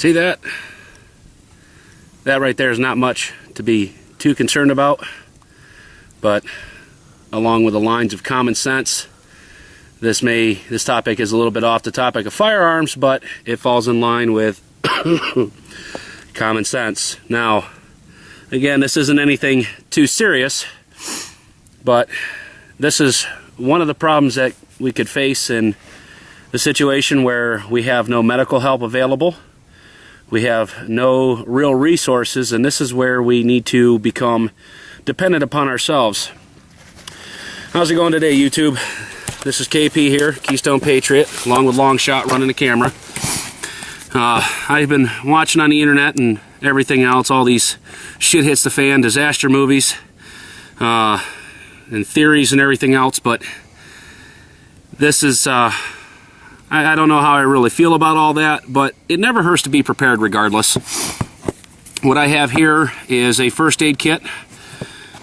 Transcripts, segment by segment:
See that? That right there is not much to be too concerned about, but along with the lines of common sense, this topic is a little bit off the topic of firearms, but it falls in line with common sense. Now, again, this isn't anything too serious, but this is one of the problems that we could face in the situation where we have no medical help available. We have no real resources, and this is where we need to become dependent upon ourselves. How's it going today, YouTube? This is KP here, Keystone Patriot, along with Longshot running the camera. I've been watching on the internet and everything else, all these shit hits the fan, disaster movies, and theories and everything else, but this is, I don't know how I really feel about all that, but it never hurts to be prepared regardless. What I have here is a first aid kit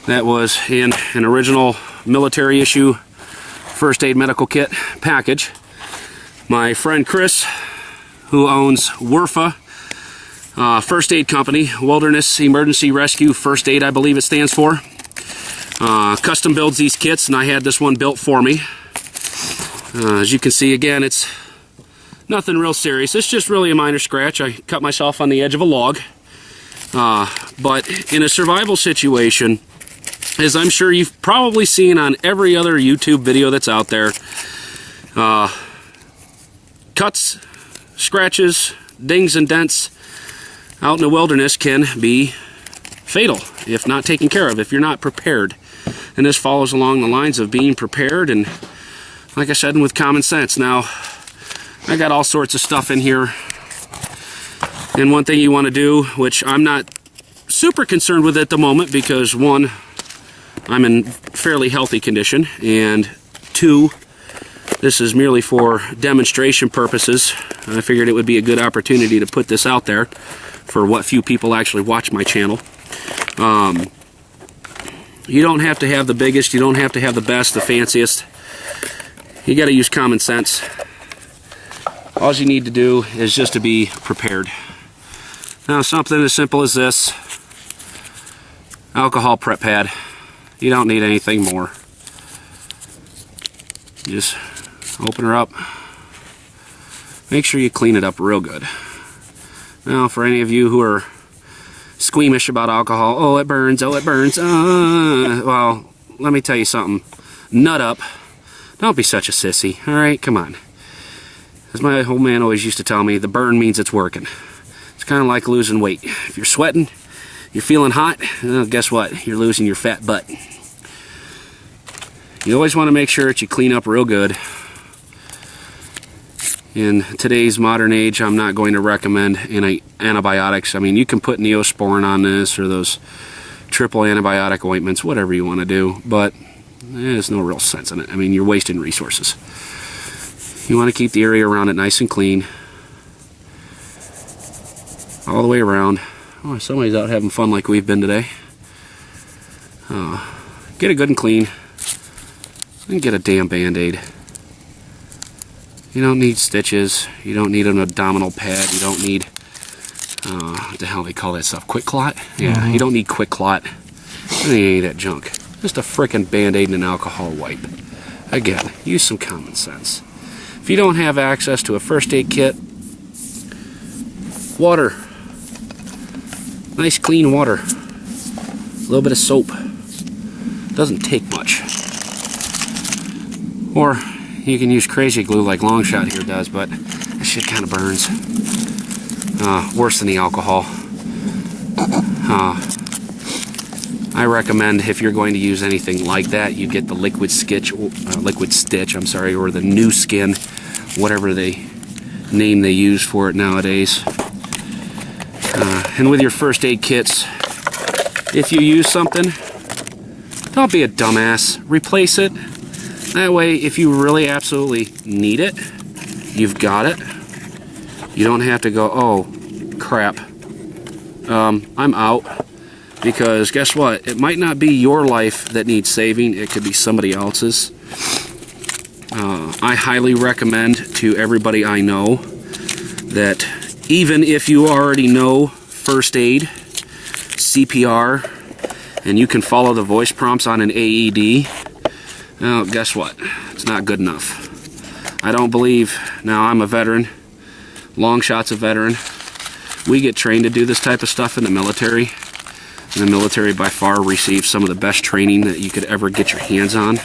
that was in an original military issue first aid medical kit package. My friend Chris, who owns WERFA First Aid Company, Wilderness Emergency Rescue First Aid, I believe it stands for, custom builds these kits, and I had this one built for me. As you can see, again, it's nothing real serious. It's just really a minor scratch. I cut myself on the edge of a log. But in a survival situation, as I'm sure you've probably seen on every other YouTube video that's out there, cuts, scratches, dings and dents out in the wilderness can be fatal if not taken care of, if you're not prepared. And this follows along the lines of being prepared and, like I said, with common sense. Now, I got all sorts of stuff in here. And one thing you want to do, which I'm not super concerned with at the moment because, one, I'm in fairly healthy condition, and two, this is merely for demonstration purposes. I figured it would be a good opportunity to put this out there for what few people actually watch my channel. You don't have to have the biggest, you don't have to have the best, the fanciest. You got to use common sense. All you need to do is just to be prepared. Now, something as simple as this alcohol prep pad. You don't need anything more. Just open her up. Make sure you clean it up real good. Now, for any of you who are squeamish about alcohol, oh, it burns, well, let me tell you something. Nut up. Don't be such a sissy, alright? Come on. As my old man always used to tell me, the burn means it's working. It's kind of like losing weight. If you're sweating, you're feeling hot, well, guess what? You're losing your fat butt. You always want to make sure that you clean up real good. In today's modern age, I'm not going to recommend any antibiotics. I mean, you can put Neosporin on this or those triple antibiotic ointments, whatever you want to do, but there's no real sense in it. I mean, you're wasting resources. You want to keep the area around it nice and clean. All the way around. Oh, somebody's out having fun like we've been today. Get it good and clean. And get a damn Band-Aid. You don't need stitches. You don't need an abdominal pad. You don't need, what the hell they call that stuff? Quick Clot? Yeah, you don't need Quick Clot. You don't need any of that junk. Just a frickin' Band-Aid and an alcohol wipe. Again, use some common sense. If you don't have access to a first aid kit, water. Nice clean water. A little bit of soap. Doesn't take much. Or you can use crazy glue like Longshot here does, but that shit kind of burns. Worse than the alcohol. I recommend if you're going to use anything like that, you get the liquid stitch, or the new skin, whatever name they use for it nowadays. And with your first aid kits, if you use something, don't be a dumbass. Replace it. That way, if you really absolutely need it, you've got it. You don't have to go, oh, crap. I'm out. Because guess what? It might not be your life that needs saving. It could be somebody else's. I highly recommend to everybody I know that even if you already know first aid, CPR, and you can follow the voice prompts on an AED, well, guess what? It's not good enough. I don't believe, now I'm a veteran, long shot's a veteran. We get trained to do this type of stuff in the military. And the military by far receives some of the best training that you could ever get your hands on.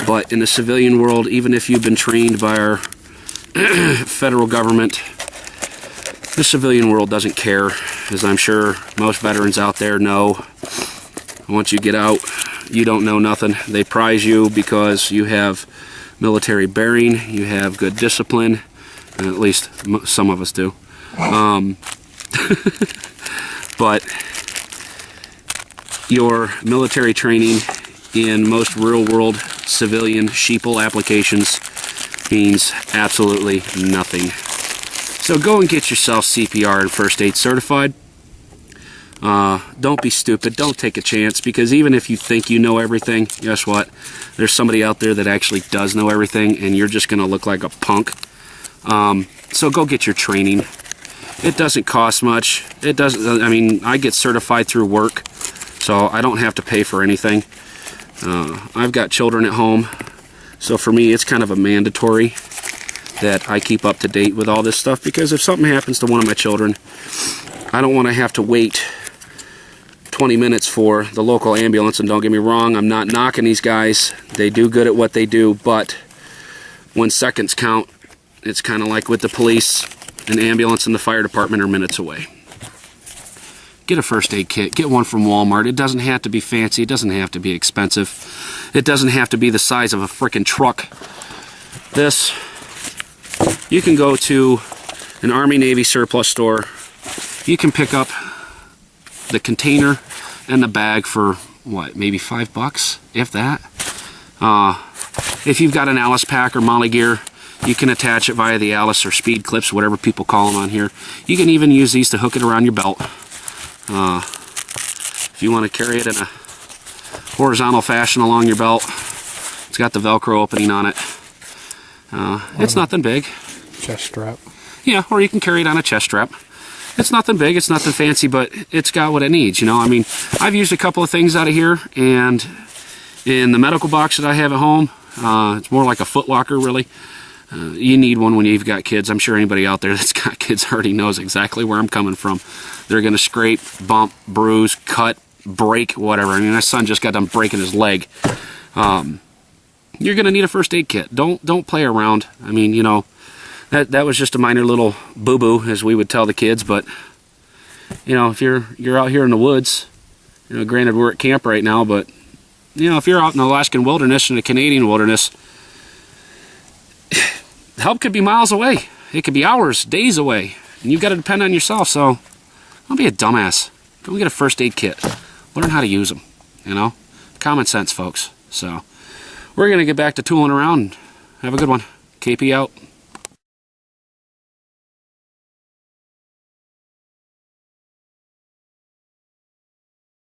But in the civilian world, even if you've been trained by our federal government, the civilian world doesn't care, as I'm sure most veterans out there know. Once you get out, you don't know nothing. They prize you because you have military bearing, you have good discipline, and at least some of us do. But your military training in most real-world civilian sheeple applications means absolutely nothing. So go and get yourself CPR and first aid certified. Don't be stupid. Don't take a chance, because even if you think you know everything, guess what? There's somebody out there that actually does know everything, and you're just going to look like a punk. So go get your training. It doesn't cost much. It doesn't. I mean, I get certified through work, so I don't have to pay for anything. I've got children at home, so for me it's kind of a mandatory that I keep up to date with all this stuff, because if something happens to one of my children, I don't want to have to wait 20 minutes for the local ambulance. And don't get me wrong, I'm not knocking these guys. They do good at what they do, but when seconds count, it's kind of like with the police. An ambulance and the fire department are minutes away. Get a first aid kit. Get one from Walmart. It doesn't have to be fancy. It doesn't have to be expensive. It doesn't have to be the size of a frickin' truck. This, you can go to an Army Navy surplus store. You can pick up the container and the bag for, what, maybe $5, if that. If you've got an Alice pack or Molly gear, you can attach it via the Alice or speed clips, whatever people call them on here. You can even use these to hook it around your belt. If you want to carry it in a horizontal fashion along your belt, it's got the Velcro opening on it. It's nothing big. Chest strap. Yeah, or you can carry it on a chest strap. It's nothing big, it's nothing fancy, but it's got what it needs, you know. I mean, I've used a couple of things out of here, and in the medical box that I have at home, it's more like a foot locker, really. You need one when you've got kids. I'm sure anybody out there that's got kids already knows exactly where I'm coming from. They're going to scrape, bump, bruise, cut, break, whatever. I mean, my son just got done breaking his leg. You're going to need a first aid kit. Don't play around. I mean, you know, that was just a minor little boo-boo, as we would tell the kids. But, you know, if you're out here in the woods, you know, granted we're at camp right now, but, you know, if you're out in the Alaskan wilderness and the Canadian wilderness, help could be miles away. It could be hours, days away, and you've got to depend on yourself. So don't be a dumbass. Go get a first aid kit. Learn how to use them. You know, common sense, folks. So we're gonna get back to tooling around. Have a good one. KP out.